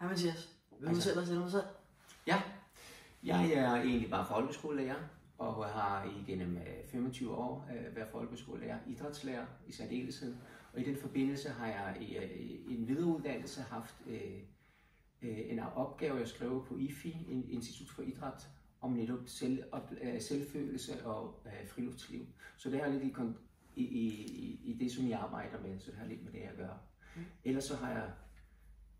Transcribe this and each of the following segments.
Hej Mathias. Vil du selv dig selv? Ja, jeg er egentlig bare folkeskolelærer, og har igennem 25 år været folkeskolelærer, idrætslærer i særdeleshed. Og i den forbindelse har jeg i en videreuddannelse haft en opgave, jeg skrev på IFI, Institut for Idræt, om netop selvfølelse og friluftsliv. Så det har lidt i det, som jeg arbejder med, så det har lidt med det at gøre. Ellers så har jeg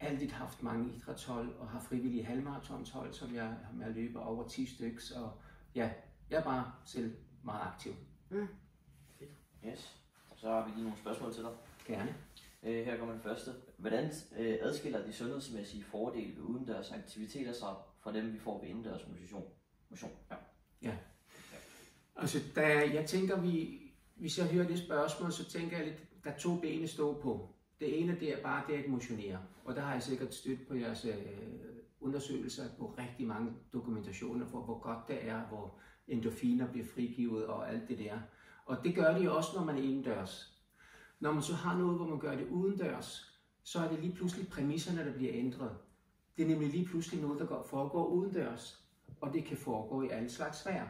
altid haft mange idrætshold og har frivillige halvmarathonshold, som jeg har med at løbe over 10 stykker. Og ja, jeg er bare selv meget aktiv. Fedt. Yes. Så har vi lige nogle spørgsmål til dig. Gerne. Her kommer den første. Hvordan adskiller de sundhedsmæssige fordele ved udendørs aktiviteter sig fra dem, vi får ved indendørs motion? Ja. Altså, jeg tænker, hvis jeg hører det spørgsmål, så tænker jeg lidt, der er 2 ben at stå på. Det ene det er bare det at motionere, og der har jeg sikkert stødt på jeres undersøgelser på rigtig mange dokumentationer for, hvor godt det er, hvor endorfiner bliver frigivet og alt det der. Og det gør de jo også, når man er indendørs. Når man så har noget, hvor man gør det udendørs, så er det lige pludselig præmisserne, der bliver ændret. Det er nemlig lige pludselig noget, der foregår udendørs, og det kan foregå i alle slags vejr.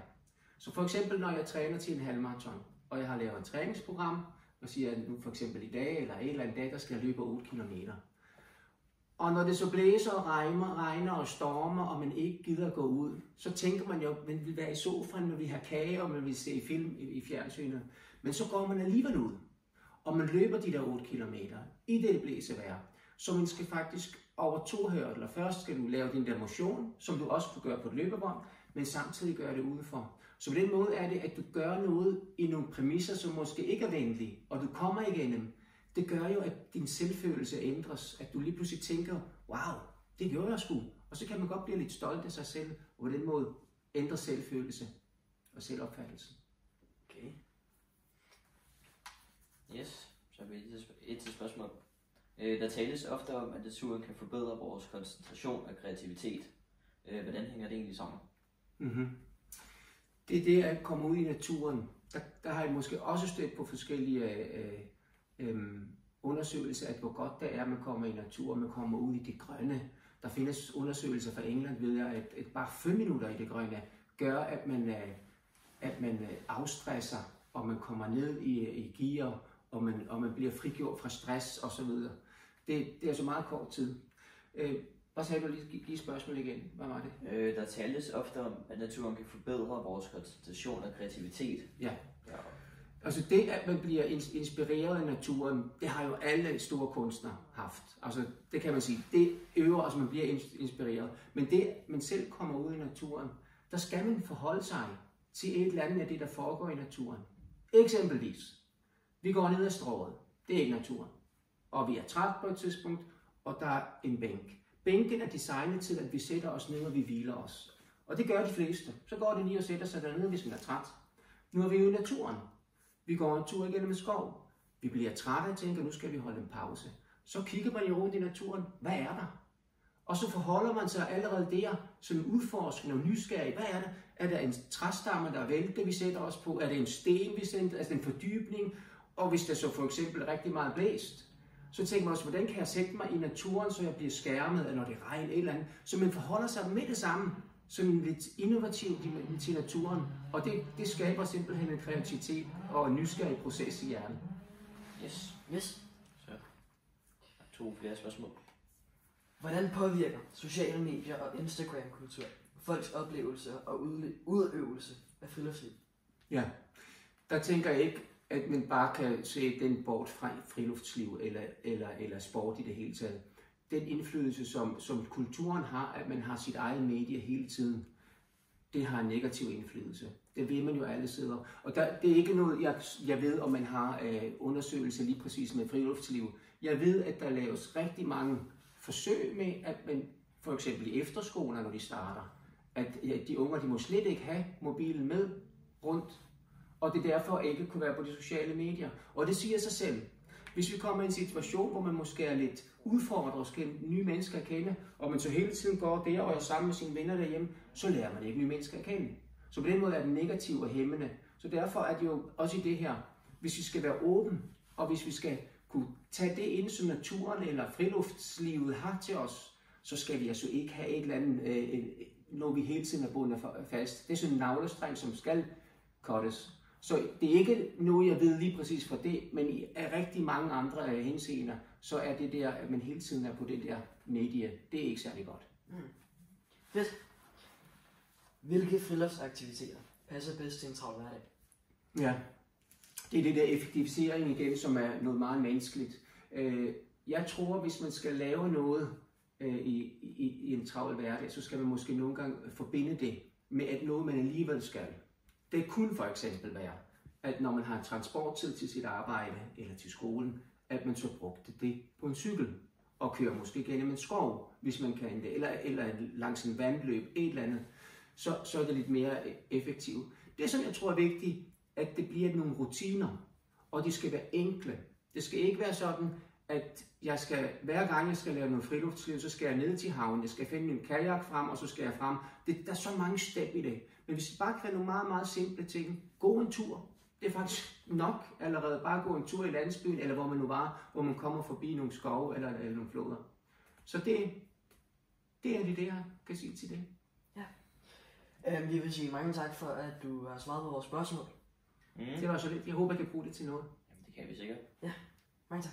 Så for eksempel, når jeg træner til en halvmarathon, og jeg har lavet et træningsprogram, og siger, at nu for eksempel i dag, eller en eller anden dag, der skal jeg løbe 8 km. Og når det så blæser og regner og stormer, og man ikke gider at gå ud, så tænker man jo, at man vil være i sofaen, man vil have kage, og man vil se film i fjernsynet. Men så går man alligevel ud, og man løber de der 8 km i det blæsevejr. Så man skal faktisk over 2 hurdler. Først skal du lave din der motion, som du også kan gøre på et løbebånd, men samtidig gøre det udenfor. Så på den måde er det, at du gør noget i nogle præmisser, som måske ikke er venlige, og du kommer igennem. Det gør jo, at din selvfølelse ændres, at du lige pludselig tænker, wow, det gjorde jeg sgu. Og så kan man godt blive lidt stolt af sig selv, og på den måde ændre selvfølelse og selvopfattelse. Okay. Yes, så har vi et til spørgsmål. Der tales ofte om, at naturen kan forbedre vores koncentration og kreativitet. Hvordan hænger det egentlig sammen? Det er det at komme ud i naturen. Der har jeg måske også stødt på forskellige undersøgelser, at hvor godt det er, at man kommer i naturen, man kommer ud i det grønne. Der findes undersøgelser fra England, ved jeg, at bare 5 minutter i det grønne gør, at man afstresser, og man kommer ned i gear, og man bliver frigjort fra stress osv. Det er så meget kort tid. Hvad sagde du lige? Give spørgsmål igen. Hvad var det? Der tales ofte om, at naturen kan forbedre vores koncentration og kreativitet. Ja. Altså det, at man bliver inspireret af naturen, det har jo alle store kunstnere haft. Altså det kan man sige, det øver os, man bliver inspireret. Men det, man selv kommer ud i naturen, der skal man forholde sig til et eller andet af det, der foregår i naturen. Eksempelvis, vi går ned ad strået. Det er ikke naturen. Og vi er træt på et tidspunkt, og der er en bænk. Bænken er designet til, at vi sætter os ned, og vi hviler os. Og det gør de fleste. Så går de lige og sætter sig dernede, hvis man er træt. Nu er vi jo i naturen. Vi går en tur igennem en skov. Vi bliver trætte og tænker, nu skal vi holde en pause. Så kigger man jo rundt i naturen. Hvad er der? Og så forholder man sig allerede der, som udforskende og nysgerrig. Hvad er der? Er der en træstamme, der er væltet, vi sætter os på? Er det en sten, vi sætter? Altså en fordybning? Og hvis der så for eksempel er rigtig meget blæst, så tænker man også, hvordan kan jeg sætte mig i naturen, så jeg bliver skærmet, eller når det regner et eller andet. Så man forholder sig med det samme, som lidt innovativt til naturen. Og det skaber simpelthen en kreativitet og en nysgerrig proces i hjernen. Yes. Så 2 flere spørgsmål. Hvordan påvirker sociale medier og Instagram-kultur folks oplevelse og udøvelse af friluftsliv? Ja, der tænker jeg ikke, at man bare kan se den bort fra friluftsliv eller sport i det hele taget. Den indflydelse, som kulturen har, at man har sit eget medie hele tiden, det har en negativ indflydelse. Det ved man jo alle steder. Og det er ikke noget, jeg ved, om man har undersøgelser lige præcis med friluftsliv. Jeg ved, at der laves rigtig mange forsøg med, at man for eksempel i efterskoler, når de starter, at de unge, de må slet ikke have mobilen med rundt. Og det derfor ikke kunne være på de sociale medier. Og det siger sig selv. Hvis vi kommer i en situation, hvor man måske er lidt udfordret og skal nye mennesker at kende, og man så hele tiden går der og er sammen med sine venner derhjemme, så lærer man ikke nye mennesker at kende. Så på den måde er den negativ og hæmmende. Så derfor er det jo også i det her, hvis vi skal være åben, og hvis vi skal kunne tage det ind, som naturen eller friluftslivet har til os, så skal vi altså ikke have et eller andet, når vi hele tiden er bundet fast. Det er sådan en navlestreng, som skal cuttes. Så det er ikke noget, jeg ved lige præcis for det, men i rigtig mange andre henseender, så er det der, at man hele tiden er på det der medie, det er ikke særlig godt. Fedt. Hvilke friluftsaktiviteter passer bedst til en travl hverdag? Ja, det er det der effektivisering igen, som er noget meget menneskeligt. Jeg tror, hvis man skal lave noget i en travl hverdag, så skal man måske nogle gange forbinde det med at noget, man alligevel skal. Det kunne for eksempel være, at når man har transporttid til sit arbejde eller til skolen, at man så brugte det på en cykel og kører måske gennem en skov, hvis man kan det, eller langs en vandløb, et eller andet, så er det lidt mere effektivt. Det, som jeg tror er vigtigt, at det bliver nogle rutiner, og de skal være enkle. Det skal ikke være sådan, at hver gang jeg skal lave noget friluftsliv, så skal jeg ned til havnen, jeg skal finde min kajak frem, og så skal jeg frem. Der er så mange step i det. Men hvis vi bare kan nogle meget, meget simple ting, gå en tur. Det er faktisk nok allerede bare gå en tur i landsbyen, eller hvor man nu var, hvor man kommer forbi nogle skove eller nogle floder. Så det er det, jeg kan sige til det. Ja. Vi vil sige mange tak for, at du har svaret på vores spørgsmål. Det var så lidt. Jeg håber, jeg kan bruge det til noget. Jamen, det kan vi sikkert. Ja, mange tak.